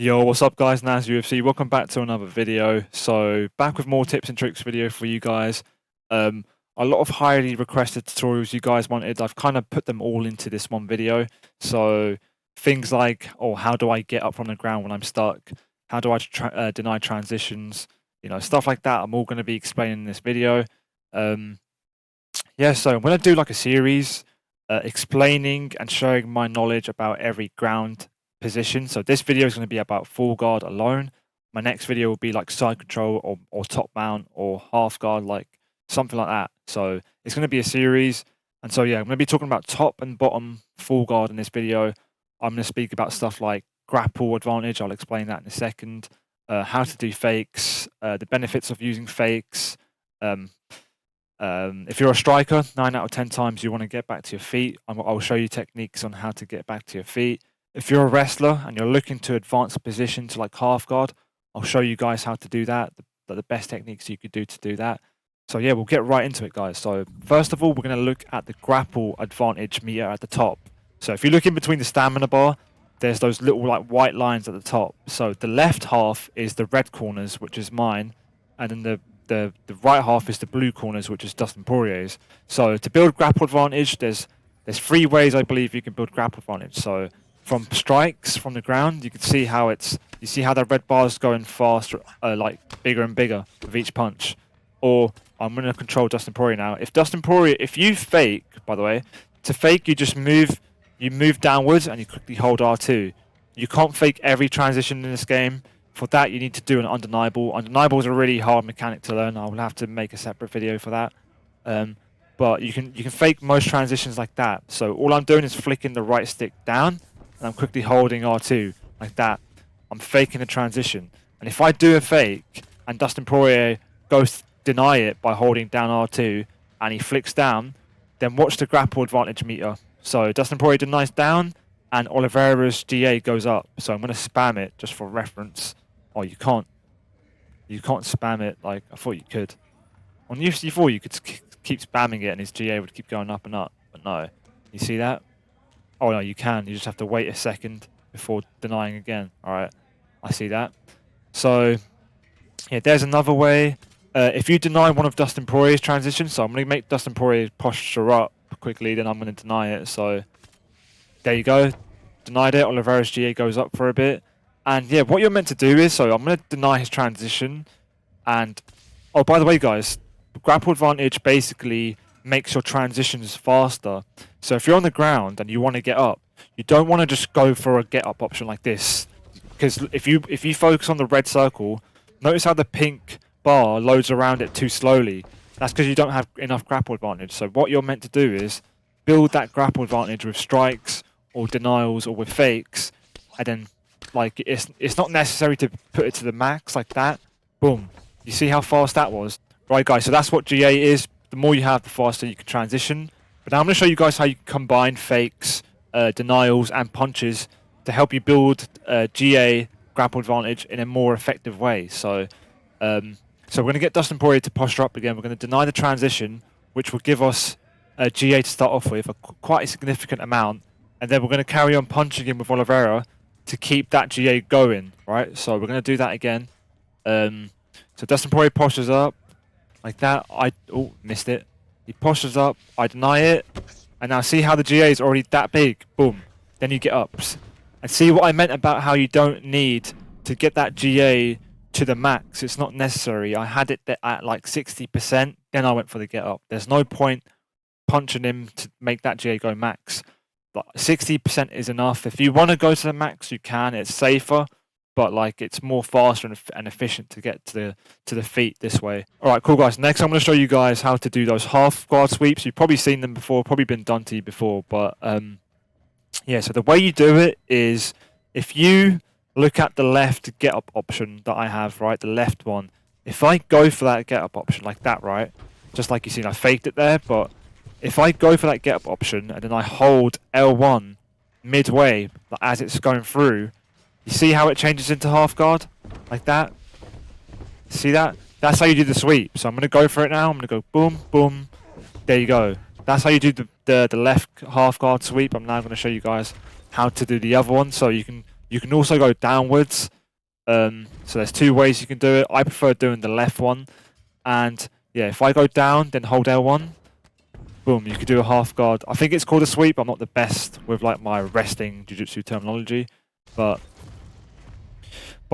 Yo, what's up guys, NazUFC, welcome back to another video. So, back with more tips and tricks video for you guys. A lot of highly requested tutorials you guys wanted, I've kind of put them all into this one video. So, things like, how do I get up from the ground when I'm stuck? How do I deny transitions? You know, stuff like that, I'm all going to be explaining in this video. Yeah, so I'm going to do like a series explaining and showing my knowledge about every ground position. So this video is going to be about full guard alone. My next video will be like side control or top mount or half guard, like something like that. So it's going to be a series. And so yeah, I'm going to be talking about top and bottom full guard in this video. I'm going to speak about stuff like grapple advantage. I'll explain that in a second. How to do fakes, the benefits of using fakes. If you're a striker, 9 out of 10 times you want to get back to your feet. I'll show you techniques on how to get back to your feet. If you're a wrestler and you're looking to advance a position to like half guard, I'll show you guys how to do that, the best techniques you could do to do that. So yeah, we'll get right into it, guys. So first of all, we're going to look at the grapple advantage meter at the top. So if you look in between the stamina bar, there's those little like white lines at the top. So the left half is the red corners, which is mine, and then the right half is the blue corners, which is Dustin Poirier's. So to build grapple advantage, there's 3 ways I believe you can build grapple advantage. So from strikes from the ground, you can see how you see how the red bars going faster, like bigger and bigger with each punch. Or I'm going to control Dustin Poirier now. If you fake, by the way, to fake you just move downwards and you quickly hold R2. You can't fake every transition in this game. For that, you need to do an undeniable. Undeniable is a really hard mechanic to learn. I will have to make a separate video for that. But you can fake most transitions like that. So all I'm doing is flicking the right stick down, and I'm quickly holding R2 like that. I'm faking a transition. And if I do a fake, and Dustin Poirier goes to deny it by holding down R2, and he flicks down, then watch the grapple advantage meter. So Dustin Poirier denies down, and Oliveira's GA goes up. So I'm going to spam it just for reference. Oh, you can't spam it like I thought you could. On UFC 4, you could keep spamming it and his GA would keep going up and up. But no. You see that? Oh, no, you can. You just have to wait a second before denying again. All right. I see that. So, yeah, there's another way. If you deny one of Dustin Poirier's transitions, so I'm going to make Dustin Poirier's posture up quickly, then I'm going to deny it. So, there you go. Denied it. Oliveira's GA goes up for a bit. And yeah, what you're meant to do is, so I'm going to deny his transition. And, oh, by the way, guys, grapple advantage basically makes your transitions faster. So if you're on the ground and you want to get up, you don't want to just go for a get up option like this. Because if you focus on the red circle, notice how the pink bar loads around it too slowly. That's because you don't have enough grapple advantage. So what you're meant to do is build that grapple advantage with strikes or denials or with fakes, and then like it's not necessary to put it to the max like that. Boom. You see how fast that was? Right, guys, so that's what GA is. The more you have, the faster you can transition. But now I'm going to show you guys how you can combine fakes, denials, and punches to help you build GA grapple advantage in a more effective way. So we're going to get Dustin Poirier to posture up again. We're going to deny the transition, which will give us GA to start off with, quite a significant amount. And then we're going to carry on punching him with Oliveira to keep that GA going, right? So we're going to do that again. So Dustin Poirier postures up like that. Oh, missed it. He postures up. I deny it. And now see how the GA is already that big. Boom. Then you get ups. And see what I meant about how you don't need to get that GA to the max. It's not necessary. I had it at like 60%. Then I went for the get up. There's no point punching him to make that GA go max. 60% is enough. If you want to go to the max, you can. It's safer, but like it's more faster and efficient to get to the feet this way. All right, cool, guys. Next, I'm going to show you guys how to do those half guard sweeps. You've probably seen them before, probably been done to you before, but yeah. So the way you do it is if you look at the left get up option that I have, right, the left one. If I go for that get up option like that, right, just like you seen, I faked it there, but if I go for that get up option and then I hold L1 midway as it's going through, you see how it changes into half guard? Like that? See that? That's how you do the sweep. So I'm going to go for it now. I'm going to go boom, boom. There you go. That's how you do the left half guard sweep. I'm now going to show you guys how to do the other one. So you can You can also go downwards. So there's 2 ways you can do it. I prefer doing the left one. And yeah, if I go down, then hold L1, boom, you could do a half guard. I think it's called a sweep. I'm not the best with like my wrestling jiu-jitsu terminology, but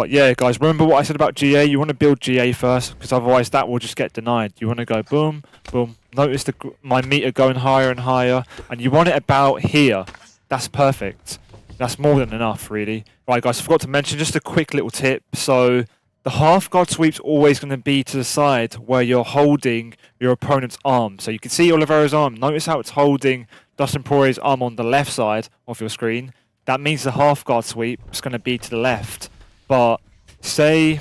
yeah, guys, remember what I said about GA? You want to build GA first, because otherwise that will just get denied. You want to go boom, boom. Notice my meter going higher and higher, and you want it about here. That's perfect. That's more than enough, really. Right, guys, I forgot to mention just a quick little tip. So the half guard sweep's always going to be to the side where you're holding your opponent's arm. So you can see Oliveira's arm. Notice how it's holding Dustin Poirier's arm on the left side of your screen. That means the half guard sweep is going to be to the left. But say,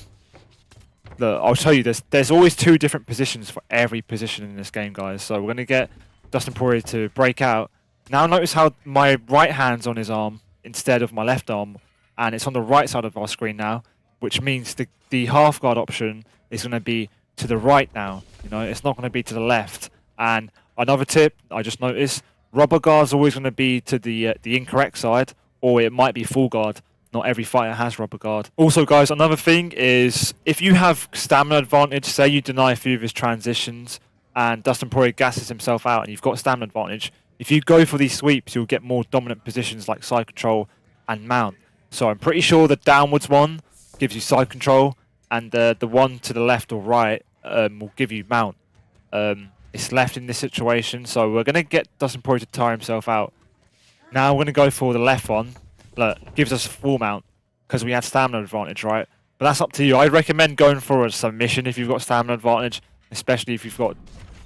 look, I'll show you this. There's always 2 different positions for every position in this game, guys. So we're going to get Dustin Poirier to break out. Now notice how my right hand's on his arm instead of my left arm, and it's on the right side of our screen now, which means the half guard option is going to be to the right now. You know, it's not going to be to the left. And another tip I just noticed: rubber guard's always going to be to the incorrect side, or it might be full guard. Not every fighter has rubber guard. Also, guys, another thing is if you have stamina advantage, say you deny a few of his transitions and Dustin Poirier gasses himself out and you've got stamina advantage, if you go for these sweeps, you'll get more dominant positions like side control and mount. So I'm pretty sure the downwards one gives you side control, and the one to the left or right will give you mount. It's left in this situation, so we're going to get Dustin Poirier to tire himself out. Now we're going to go for the left one. Look, gives us full mount because we had stamina advantage, right? But that's up to you. I'd recommend going for a submission if you've got stamina advantage, especially if you've got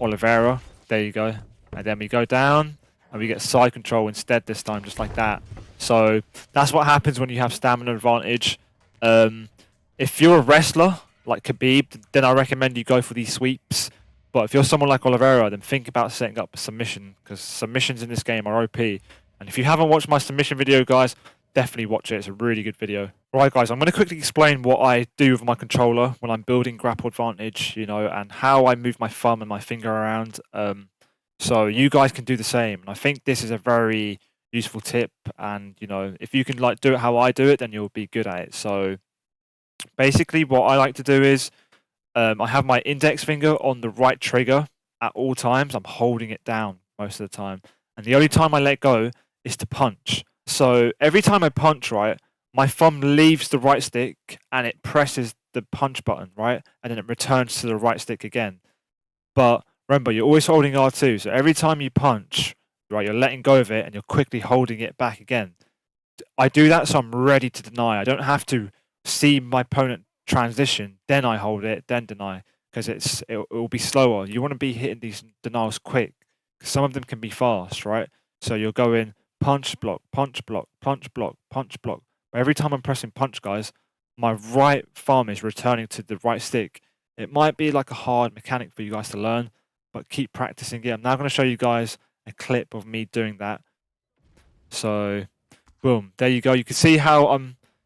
Oliveira. There you go. And then we go down and we get side control instead this time, just like that. So that's what happens when you have stamina advantage. If you're a wrestler like Khabib, then I recommend you go for these sweeps. But if you're someone like Oliveira, then think about setting up a submission, because submissions in this game are OP. And if you haven't watched my submission video, guys, definitely watch it. It's a really good video. Right, guys, I'm going to quickly explain what I do with my controller when I'm building grapple advantage, you know, and how I move my thumb and my finger around. So you guys can do the same. And I think this is a very useful tip. And, you know, if you can like do it how I do it, then you'll be good at it. So basically what I like to do is I have my index finger on the right trigger at all times. I'm holding it down most of the time. And the only time I let go is to punch. So every time I punch, right, my thumb leaves the right stick and it presses the punch button, right? And then it returns to the right stick again. But remember, you're always holding R2. So every time you punch, right, you're letting go of it and you're quickly holding it back again. I do that so I'm ready to deny. I don't have to see my opponent transition, then I hold it, then deny, because it will be slower. You want to be hitting these denials quick, because some of them can be fast, right? So you're going punch, block, punch, block, punch, block, punch, block. But every time I'm pressing punch, guys, my right thumb is returning to the right stick. It might be like a hard mechanic for you guys to learn, but keep practicing it. I'm now going to show you guys a clip of me doing that. So, boom, there you go. You can see how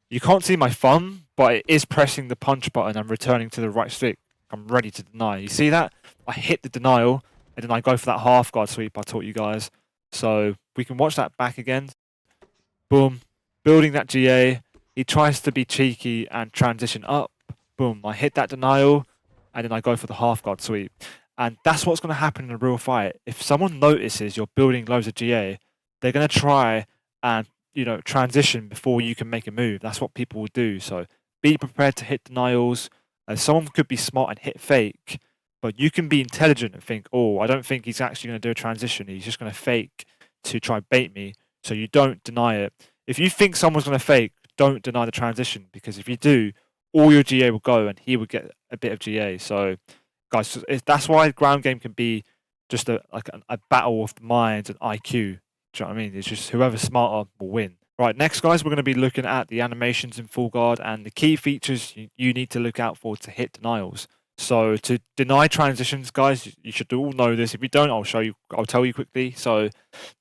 you can't see my thumb, but it is pressing the punch button. I'm returning to the right stick. I'm ready to deny. You see that? I hit the denial, and then I go for that half guard sweep I taught you guys. So we can watch that back again. Boom, building that GA. He tries to be cheeky and transition up. Boom, I hit that denial, and then I go for the half guard sweep. And that's what's going to happen in a real fight. If someone notices you're building loads of GA, they're going to try and, you know, transition before you can make a move. That's what people will do. So be prepared to hit denials. Someone could be smart and hit fake, but you can be intelligent and think, oh, I don't think he's actually going to do a transition. He's just going to fake to try bait me. So you don't deny it. If you think someone's going to fake, don't deny the transition, because if you do, all your GA will go and he will get a bit of GA. So, guys, that's why ground game can be just a battle of the minds and IQ. Do you know what I mean? It's just whoever's smarter will win. Right, next, guys, we're going to be looking at the animations in Full Guard and the key features you need to look out for to hit denials. So to deny transitions, guys, you should all know this. If you don't, I'll tell you quickly. So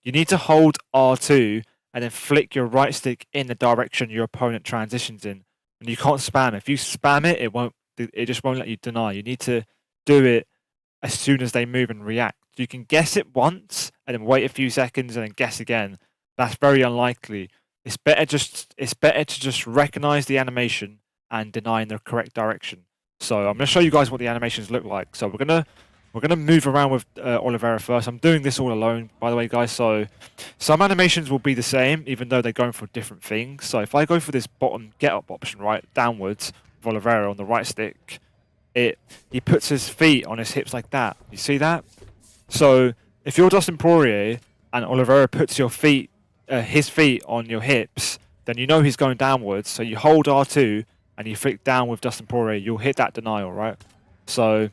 you need to hold R2 and then flick your right stick in the direction your opponent transitions in. And you can't spam. If you spam it, it just won't let you deny. You need to do it as soon as they move and react. You can guess it once and then wait a few seconds and then guess again. That's very unlikely. it's better to just recognize the animation and deny in the correct direction. So I'm gonna show you guys what the animations look like. So we're gonna move around with Oliveira first. I'm doing this all alone, by the way, guys. So some animations will be the same, even though they're going for different things. So if I go for this bottom get up option, right, downwards with Oliveira on the right stick, he puts his feet on his hips like that. You see that? So if you're Dustin Poirier and Oliveira puts his feet on your hips, then you know he's going downwards. So you hold R2 and you flick down with Dustin Poirier. You'll hit that denial, right? So,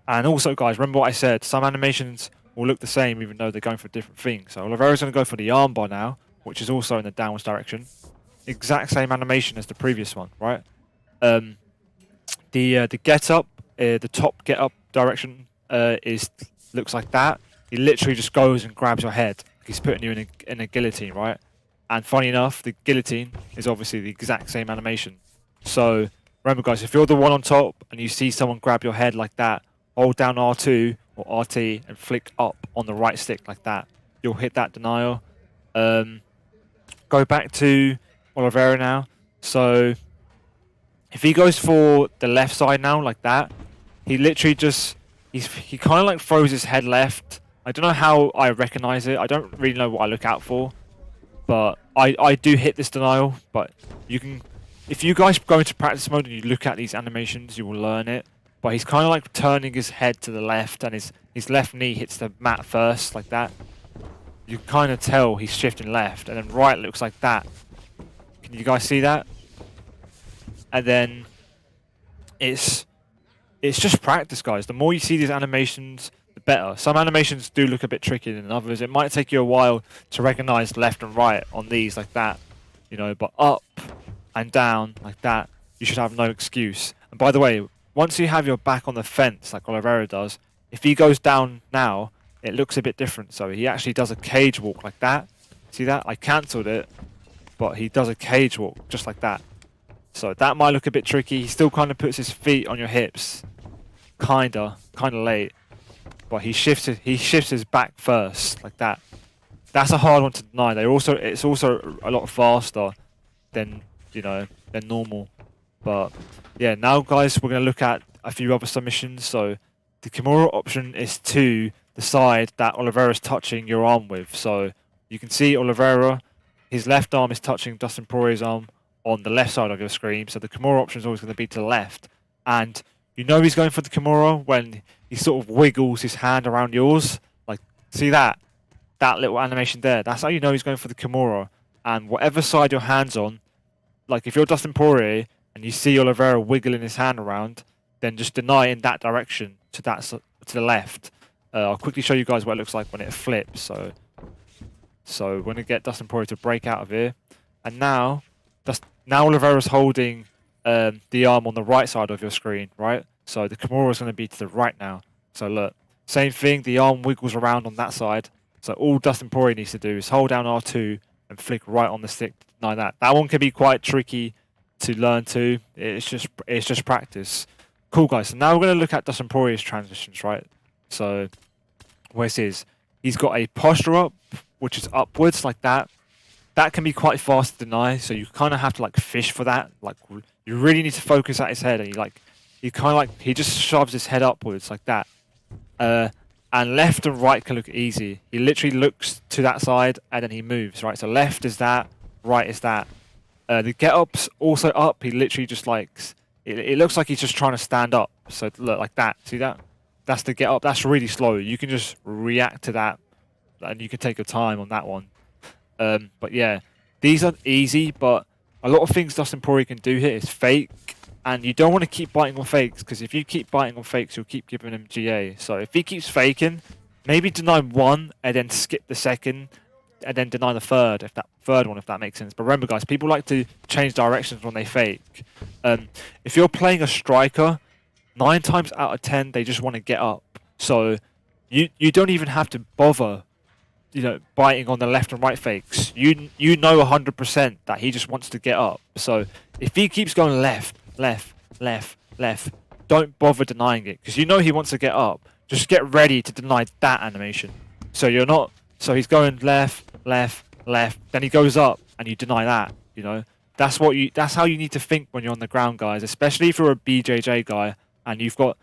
and also, guys, remember what I said. Some animations will look the same even though they're going for different things. So Oliveira's going to go for the armbar now, which is also in the downwards direction. Exact same animation as the previous one, right? The get up, the top get up direction looks like that. He literally just goes and grabs your head. He's putting you in a guillotine, right? And funny enough, the guillotine is obviously the exact same animation. So remember, guys, if you're the one on top and you see someone grab your head like that, hold down R2 or RT and flick up on the right stick like that. You'll hit that denial. Go back to Oliveira now. So if he goes for the left side now like that, he literally just he kind of like throws his head left. I don't know how I recognize it. I don't really know what I look out for, but I do hit this denial. But you can, if you guys go into practice mode and you look at these animations, you will learn it. But he's kind of like turning his head to the left, and his left knee hits the mat first like that. You kind of tell he's shifting left, and then right looks like that. Can you guys see that? And then it's just practice, guys. The more you see these animations, the better. Some animations do look a bit trickier than others. It might take you a while to recognize left and right on these like that, you know, but up and down like that, you should have no excuse. And by the way, once you have your back on the fence like Oliveira does, if he goes down now, it looks a bit different. So he actually does a cage walk like that. See that? I cancelled it, but he does a cage walk just like that. So that might look a bit tricky. He still kind of puts his feet on your hips, kind of late, but he shifts his back first like that. That's a hard one to deny. It's also a lot faster than than normal. But yeah, now guys, we're gonna look at a few other submissions. So the Kimura option is to the side that Oliveira's touching your arm with. So you can see Oliveira, his left arm is touching Dustin Poirier's arm on the left side of your screen, so the Kimura option is always going to be to the left. And you know he's going for the Kimura when he sort of wiggles his hand around yours. Like, see that little animation there? That's how you know he's going for the Kimura. And whatever side your hand's on, like if you're Dustin Poirier and you see Oliveira wiggling his hand around, then just deny in that direction to the left. I'll quickly show you guys what it looks like when it flips. So we're going to get Dustin Poirier to break out of here. And now Oliveira's holding the arm on the right side of your screen, right? So the Kimura is going to be to the right now. So look, same thing, the arm wiggles around on that side. So all Dustin Poirier needs to do is hold down R2 and flick right on the stick to deny that. That one can be quite tricky to learn too. It's just practice. Cool, guys. So now we're going to look at Dustin Poirier's transitions, right? So where's his? He's got a posture up, which is upwards like that. That can be quite fast to deny, so you kind of have to like fish for that. Like you really need to focus at his head, and he just shoves his head upwards like that. And left and right can look easy. He literally looks to that side and then he moves, right? So left is that, right is that. The get up's also up. He literally just it looks like he's just trying to stand up. So look like that. See that? That's the get up. That's really slow. You can just react to that, and you can take your time on that one. But yeah, these are easy, but a lot of things Dustin Poirier can do here is fake, and you don't want to keep biting on fakes, because if you keep biting on fakes, you'll keep giving him GA. So if he keeps faking, maybe deny one and then skip the second, and then deny the third, if that makes sense. But remember, guys, people like to change directions when they fake. If you're playing a striker, 9 times out of 10 they just want to get up. So you don't even have to bother biting on the left and right fakes. You know 100% that he just wants to get up. So if he keeps going left, don't bother denying it, because you know he wants to get up. Just get ready to deny that animation. So he's going left, then he goes up, and you deny that. You know, that's how you need to think when you're on the ground, guys. Especially if you're a BJJ guy and you've got,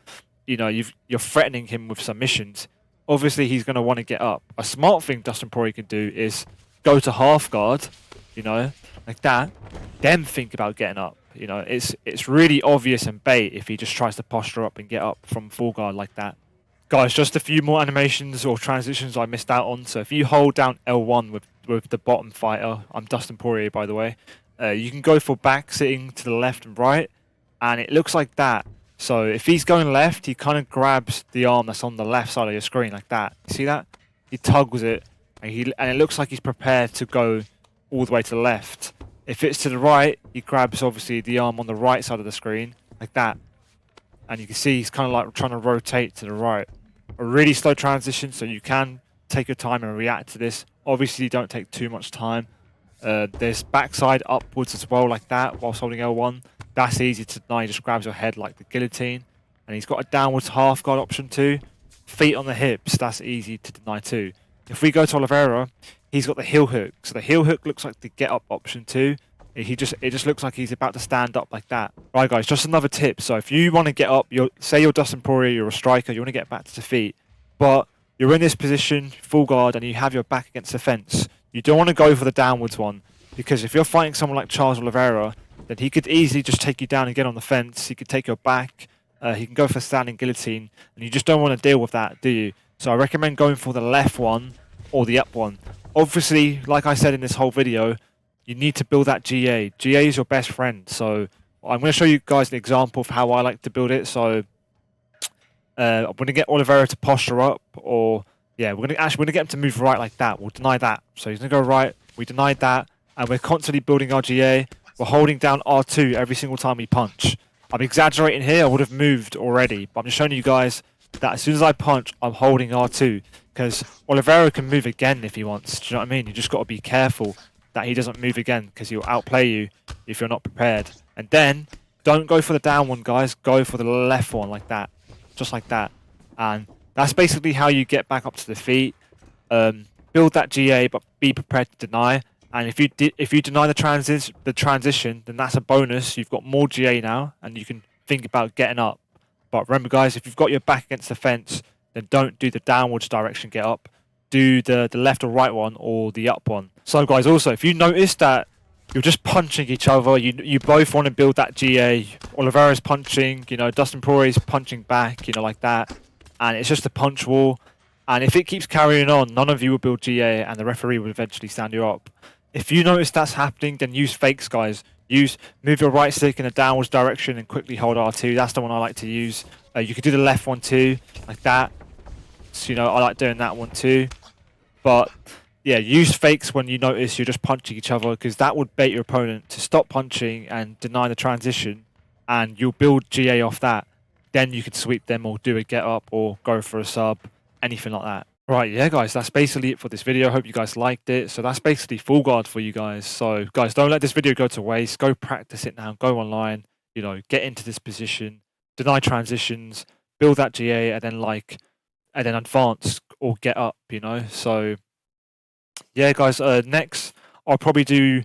you're threatening him with submissions. Obviously, he's going to want to get up. A smart thing Dustin Poirier can do is go to half guard, like that, then think about getting up. It's really obvious and bait if he just tries to posture up and get up from full guard like that. Guys, just a few more animations or transitions I missed out on. So if you hold down L1 with the bottom fighter, I'm Dustin Poirier, by the way, you can go for back sitting to the left and right, and it looks like that. So if he's going left, he kind of grabs the arm that's on the left side of your screen like that. You see that? He tugs it, and it looks like he's prepared to go all the way to the left. If it's to the right, he grabs obviously the arm on the right side of the screen like that, and you can see he's kind of like trying to rotate to the right. A really slow transition, so you can take your time and react to this. Obviously, don't take too much time. There's backside upwards as well, like that, whilst holding L1. That's easy to deny. He just grabs your head like the guillotine. And he's got a downwards half guard option too. Feet on the hips, that's easy to deny too. If we go to Oliveira, he's got the heel hook. So the heel hook looks like the get up option too. It just looks like he's about to stand up like that. Right, guys, just another tip. So if you want to get up, say you're Dustin Poirier, you're a striker, you want to get back to the feet, but you're in this position, full guard, and you have your back against the fence. You don't want to go for the downwards one, because if you're fighting someone like Charles Oliveira, then he could easily just take you down and get on the fence. He could take your back. He can go for standing guillotine, and you just don't want to deal with that, do you? So I recommend going for the left one or the up one. Obviously, like I said in this whole video, you need to build that GA. GA is your best friend. So I'm going to show you guys an example of how I like to build it. So I'm going to get Oliveira to posture up, or yeah, we're going to get him to move right like that. We'll deny that. So he's going to go right. We denied that, and we're constantly building our GA. We're holding down R2 every single time we punch. I'm exaggerating here. I would have moved already, but I'm just showing you guys that as soon as I punch, I'm holding R2, because Oliveira can move again if he wants. Do you know what I mean? You just got to be careful that he doesn't move again, because he'll outplay you if you're not prepared. And then don't go for the down one, guys. Go for the left one like that, just like that. And that's basically how you get back up to the feet. Build that GA, but be prepared to deny. And if you deny the transition, then that's a bonus. You've got more GA now, and you can think about getting up. But remember, guys, if you've got your back against the fence, then don't do the downwards direction get up. Do the left or right one, or the up one. So, guys, also, if you notice that you're just punching each other, you both want to build that GA. Oliveira's punching, Dustin Poirier's punching back, like that. And it's just a punch wall. And if it keeps carrying on, none of you will build GA, and the referee will eventually stand you up. If you notice that's happening, then use fakes, guys. Move your right stick in a downwards direction and quickly hold R2. That's the one I like to use. You could do the left one too, like that. So, I like doing that one too. But yeah, use fakes when you notice you're just punching each other, because that would bait your opponent to stop punching and deny the transition, and you'll build GA off that. Then you could sweep them or do a get up or go for a sub, anything like that. Right, yeah, guys, that's basically it for this video. I hope you guys liked it. So that's basically full guard for you guys. So, guys, don't let this video go to waste. Go practice it now. Go online, get into this position, deny transitions, build that GA, and then advance or get up, So, yeah, guys, next, I'll probably do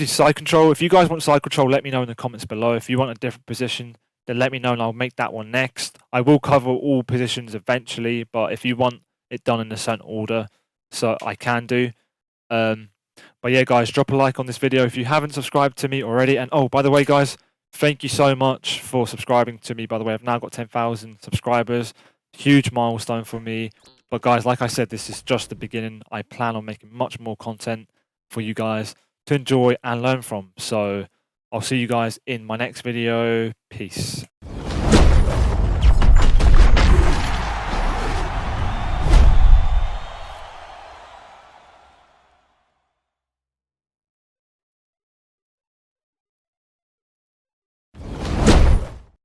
side control. If you guys want side control, let me know in the comments below. If you want a different position, then let me know and I'll make that one next. I will cover all positions eventually, but if you want it done in a certain order, so I can do. But yeah, guys, drop a like on this video if you haven't subscribed to me already. And oh, by the way, guys, thank you so much for subscribing to me. By the way, I've now got 10,000 subscribers. Huge milestone for me. But guys, like I said, this is just the beginning. I plan on making much more content for you guys to enjoy and learn from. So I'll see you guys in my next video. Peace.